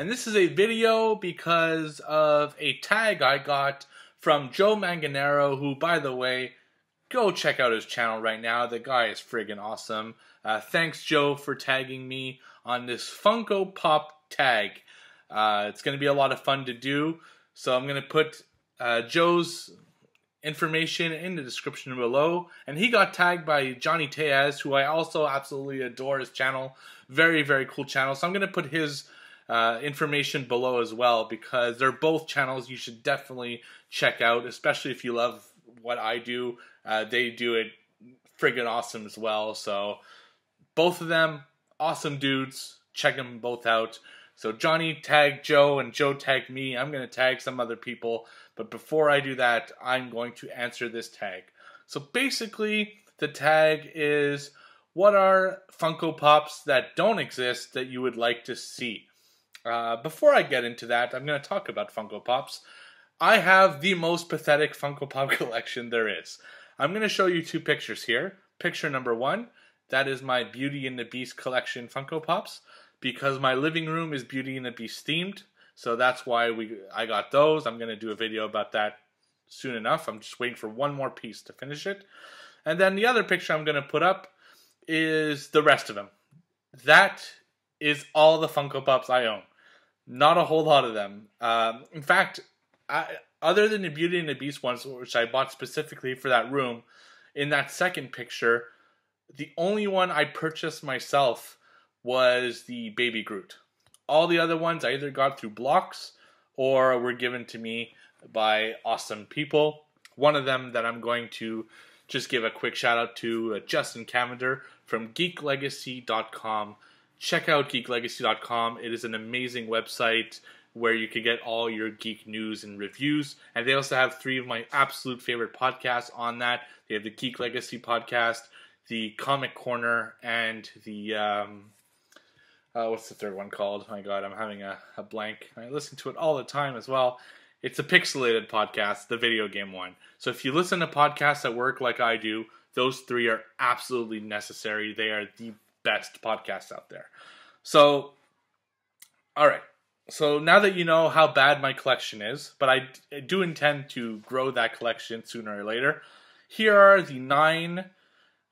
and this is a video because of a tag I got from Joe Manganaro, who, by the way, go check out his channel right now. The guy is friggin' awesome. Thanks, Joe, for tagging me on this Funko Pop tag. It's going to be a lot of fun to do, so I'm going to put Joe's information in the description below. And he got tagged by Johnny Teaz, who I also absolutely adore his channel. Very, very cool channel. So I'm going to put his information below as well, because they're both channels you should definitely check out, especially if you love what I do. They do it friggin' awesome as well. So both of them, awesome dudes. Check them both out. So Johnny tagged Joe and Joe tagged me. I'm going to tag some other people. But before I do that, I'm going to answer this tag. So basically, the tag is, what are Funko Pops that don't exist that you would like to see? Before I get into that, I'm going to talk about Funko Pops. I have the most pathetic Funko Pop collection there is. I'm going to show you two pictures here. Picture number one, that is my Beauty and the Beast collection Funko Pops, because my living room is Beauty and the Beast themed. So that's why I got those. I'm going to do a video about that soon enough. I'm just waiting for one more piece to finish it. And then the other picture I'm going to put up is the rest of them. That is all the Funko Pops I own. Not a whole lot of them. In fact, other than the Beauty and the Beast ones, which I bought specifically for that room, in that second picture, the only one I purchased myself was the Baby Groot. All the other ones I either got through blocks or were given to me by awesome people. One of them that I'm going to just give a quick shout out to, Justin Cavender from geeklegacy.com. Check out geeklegacy.com. It is an amazing website where you can get all your geek news and reviews. And they also have three of my absolute favorite podcasts on that. They have the Geek Legacy podcast, the Comic Corner, and the what's the third one called? Oh my god, I'm having a blank. I listen to it all the time as well. It's a pixelated podcast, the video game one. So if you listen to podcasts at work like I do, those three are absolutely necessary. They are the best podcasts out there. So, alright. So now that you know how bad my collection is, but I do intend to grow that collection sooner or later, here are the 9.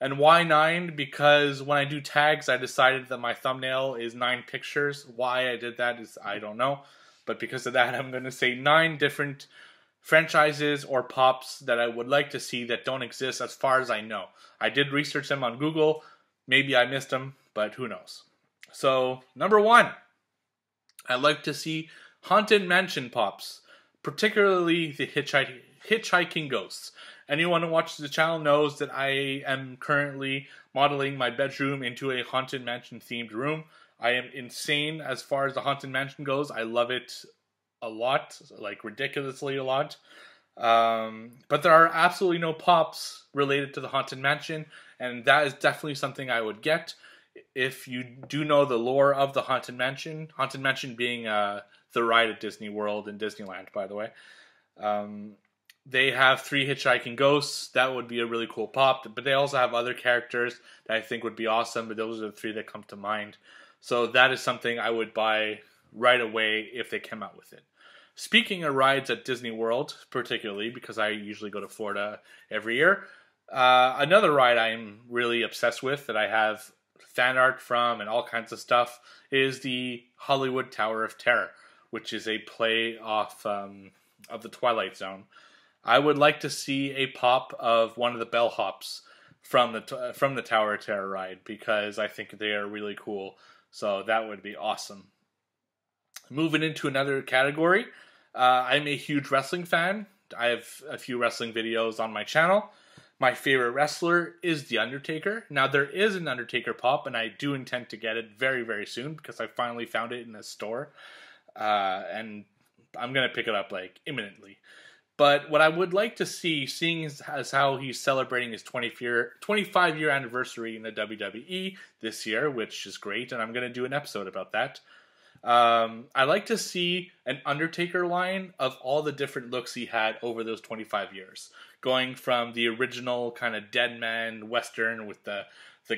And why 9? Because when I do tags, I decided that my thumbnail is 9 pictures. Why I did that is I don't know. But because of that, I'm going to say 9 different franchises or pops that I would like to see that don't exist as far as I know. I did research them on Google. Maybe I missed them, but who knows. So, number 1. I'd like to see Haunted Mansion pops. Particularly the hitchhiking ghosts. Anyone who watches the channel knows that I am currently modeling my bedroom into a Haunted Mansion themed room. I am insane as far as the Haunted Mansion goes. I love it a lot, like ridiculously a lot. But there are absolutely no pops related to the Haunted Mansion, and that is definitely something I would get. If you do know the lore of the Haunted Mansion being the ride at Disney World and Disneyland, by the way. They have 3 hitchhiking ghosts. That would be a really cool pop. But they also have other characters that I think would be awesome. But those are the 3 that come to mind. So that is something I would buy right away if they came out with it. Speaking of rides at Disney World, particularly, because I usually go to Florida every year, another ride I'm really obsessed with that I have fan art from and all kinds of stuff is the Hollywood Tower of Terror, which is a play off of the Twilight Zone. I would like to see a pop of one of the bellhops from the Tower of Terror ride, because I think they are really cool. So that would be awesome. Moving into another category, I'm a huge wrestling fan. I have a few wrestling videos on my channel. My favorite wrestler is The Undertaker. Now, there is an Undertaker pop, and I do intend to get it very, very soon, because I finally found it in a store. And I'm going to pick it up, like, imminently. But what I would like to see, seeing as how he's celebrating his 25-year anniversary in the WWE this year, which is great, and I'm going to do an episode about that. I like to see an Undertaker line of all the different looks he had over those 25 years. Going from the original kind of dead man Western with the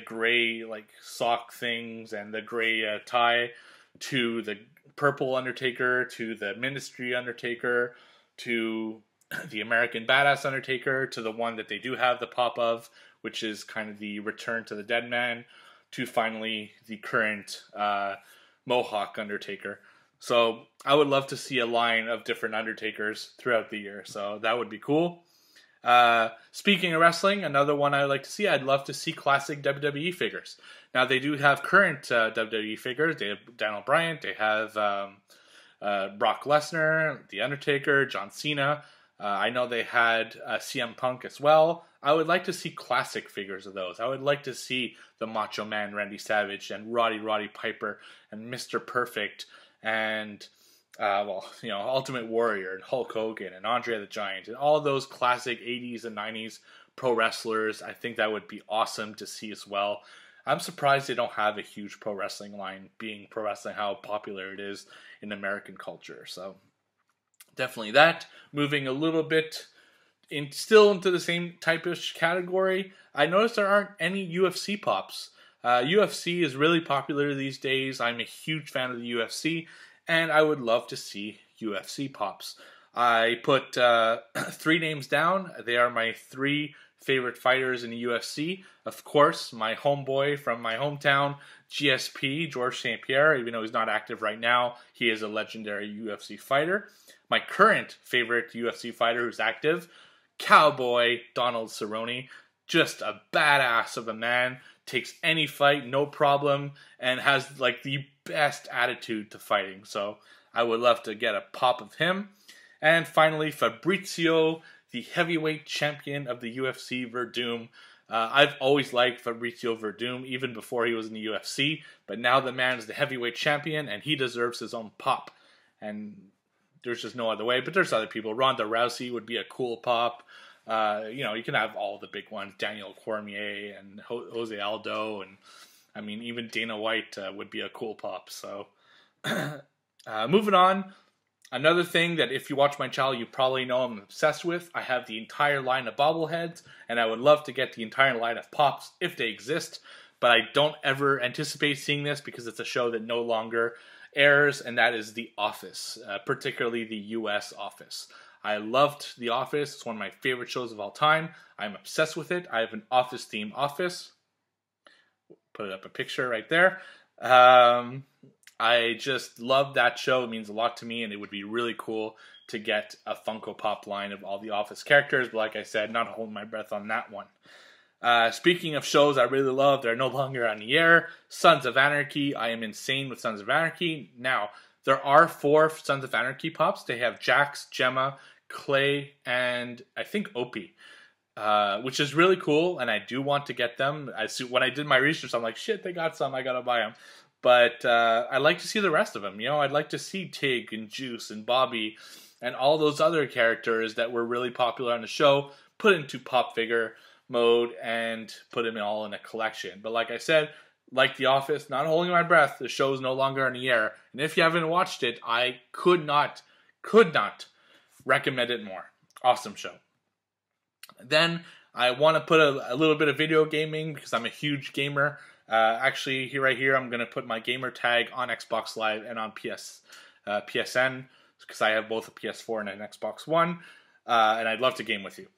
gray like sock things and the gray tie to the Purple Undertaker to the Ministry Undertaker to the American Badass Undertaker to the one that they do have the pop of, which is kind of the Return to the Dead Man, to finally the current Mohawk Undertaker. So I would love to see a line of different Undertakers throughout the year. So that would be cool. Speaking of wrestling, another one I'd like to see, I'd love to see classic WWE figures. Now, they do have current WWE figures. They have Daniel Bryan. They have Brock Lesnar, The Undertaker, John Cena. I know they had CM Punk as well. I would like to see classic figures of those. I would like to see the Macho Man Randy Savage and Roddy Piper and Mr. Perfect and Ultimate Warrior and Hulk Hogan and Andre the Giant and all those classic 80s and 90s pro wrestlers. I think that would be awesome to see as well. I'm surprised they don't have a huge pro wrestling line, being pro wrestling how popular it is in American culture. So definitely that. Moving a little bit still into the same type-ish category, I noticed there aren't any UFC pops. UFC is really popular these days. I'm a huge fan of the UFC, and I would love to see UFC pops. I put 3 names down. They are my 3 favorite fighters in the UFC. Of course, my homeboy from my hometown, GSP, George St. Pierre, even though he's not active right now, he is a legendary UFC fighter. My current favorite UFC fighter who's active, Cowboy Donald Cerrone. Just a badass of a man. Takes any fight, no problem, and has like the best attitude to fighting. So I would love to get a pop of him. And finally, Fabrizio, the heavyweight champion of the UFC, Verdum. I've always liked Fabrizio Verdum, even before he was in the UFC. But now the man is the heavyweight champion, and he deserves his own pop. And there's just no other way. But there's other people. Ronda Rousey would be a cool pop. You can have all the big ones, Daniel Cormier and Jose Aldo, and I mean, even Dana White would be a cool pop. So, moving on, another thing that if you watch my channel, you probably know I'm obsessed with. I have the entire line of bobbleheads, and I would love to get the entire line of pops if they exist, but I don't ever anticipate seeing this because it's a show that no longer airs, and that is The Office, particularly the U.S. Office. I loved The Office. It's one of my favorite shows of all time. I'm obsessed with it. I have an Office-themed office. Put up a picture right there. I just love that show. It means a lot to me, and it would be really cool to get a Funko Pop line of all the Office characters. But like I said, not holding my breath on that one. Speaking of shows I really love, they're no longer on the air. Sons of Anarchy. I am insane with Sons of Anarchy. Now, there are 4 Sons of Anarchy pops. They have Jax, Gemma, Clay, and I think Opie, which is really cool, and I do want to get them. When I did my research, I'm like, shit, they got some, I gotta buy them. But I'd like to see the rest of them. I'd like to see Tig and Juice and Bobby and all those other characters that were really popular on the show put into pop figure mode and put them all in a collection. But like I said, like The Office, not holding my breath, the show's no longer on the air. And if you haven't watched it, I could not recommend it more. Awesome show. Then I want to put a little bit of video gaming because I'm a huge gamer. Actually, right here, I'm going to put my gamer tag on Xbox Live and on PSN because I have both a PS4 and an Xbox One, and I'd love to game with you.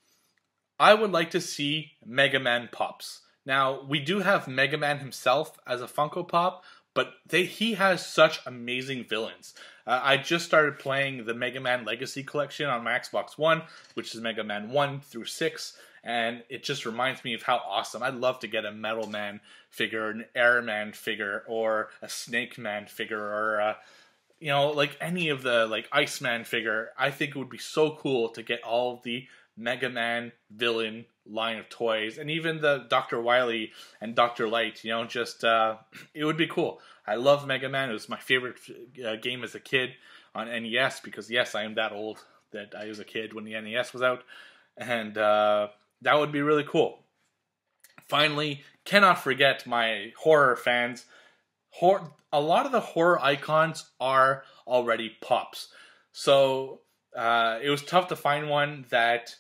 I would like to see Mega Man pops. Now, we do have Mega Man himself as a Funko Pop, but he has such amazing villains. I just started playing the Mega Man Legacy Collection on my Xbox One, which is Mega Man 1 through 6, and it just reminds me of how awesome. I'd love to get a Metal Man figure, an Airman figure, or a Snake Man figure, or like any of the Iceman figure. I think it would be so cool to get all of the Mega Man villain line of toys, and even the Dr. Wily and Dr. Light, it would be cool. I love Mega Man. It was my favorite game as a kid on NES because, yes, I am that old that I was a kid when the NES was out, and that would be really cool. Finally, cannot forget my horror fans. A lot of the horror icons are already pops, so it was tough to find one that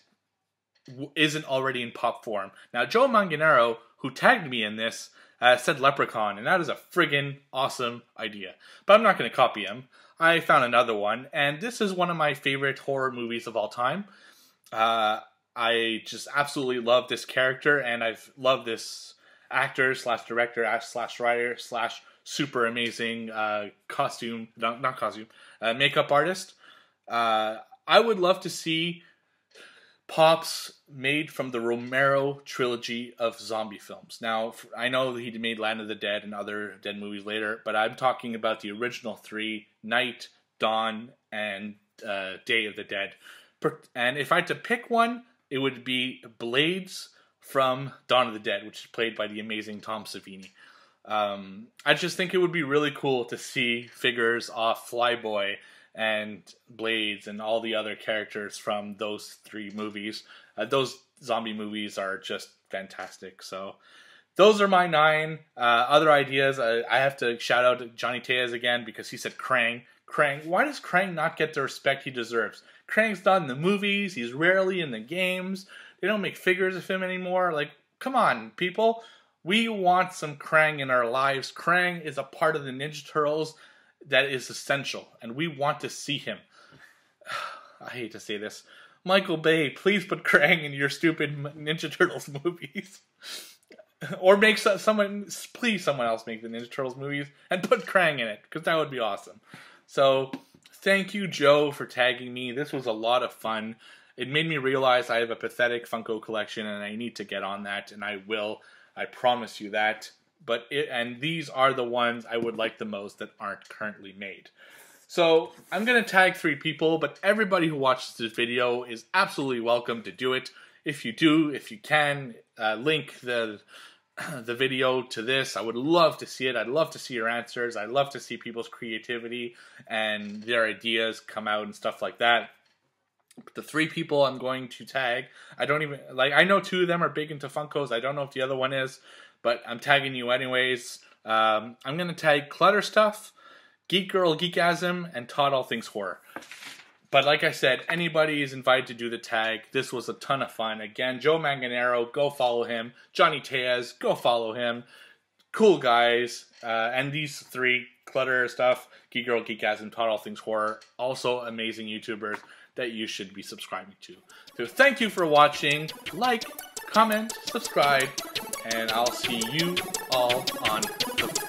isn't already in pop form. Now, Joe Manganaro, who tagged me in this, said Leprechaun, and that is a friggin' awesome idea. But I'm not going to copy him. I found another one, and this is one of my favorite horror movies of all time. I just absolutely love this character, and I've loved this actor slash director slash writer slash super amazing makeup artist. I would love to see Pops made from the Romero trilogy of zombie films. Now, I know he made Land of the Dead and other dead movies later, but I'm talking about the original three, Night, Dawn, and Day of the Dead. And if I had to pick one, it would be Blades from Dawn of the Dead, which is played by the amazing Tom Savini. I just think it would be really cool to see figures off Flyboy and Blades and all the other characters from those three movies. Those zombie movies are just fantastic. So those are my 9 other ideas. I have to shout out Johnny Tellez again because he said Krang. Krang. Why does Krang not get the respect he deserves? Krang's not in the movies. He's rarely in the games. They don't make figures of him anymore. Like, come on, people. We want some Krang in our lives. Krang is a part of the Ninja Turtles that is essential, and we want to see him. I hate to say this. Michael Bay, please put Krang in your stupid Ninja Turtles movies. Or make someone else make the Ninja Turtles movies and put Krang in it, because that would be awesome. So, thank you, Joe, for tagging me. This was a lot of fun. It made me realize I have a pathetic Funko collection, and I need to get on that, and I will. I promise you that. And these are the ones I would like the most that aren't currently made. So I'm going to tag 3 people, but everybody who watches this video is absolutely welcome to do it. If you do, if you can, link the video to this. I would love to see it. I'd love to see your answers. I'd love to see people's creativity and their ideas come out and stuff like that. But the 3 people I'm going to tag, I know 2 of them are big into Funkos. I don't know if the other one is. But I'm tagging you anyways. I'm going to tag ClutterStuff, Geek Girl Geekgasm, and Todd All Things Horror. But like I said, anybody is invited to do the tag. This was a ton of fun. Again, Joe Manganaro, go follow him. Johnny Tellez, go follow him. Cool guys. And these 3, ClutterStuff, Geek Girl Geekgasm, Todd All Things Horror, also amazing YouTubers that you should be subscribing to. So thank you for watching. Like, comment, subscribe, and I'll see you all on the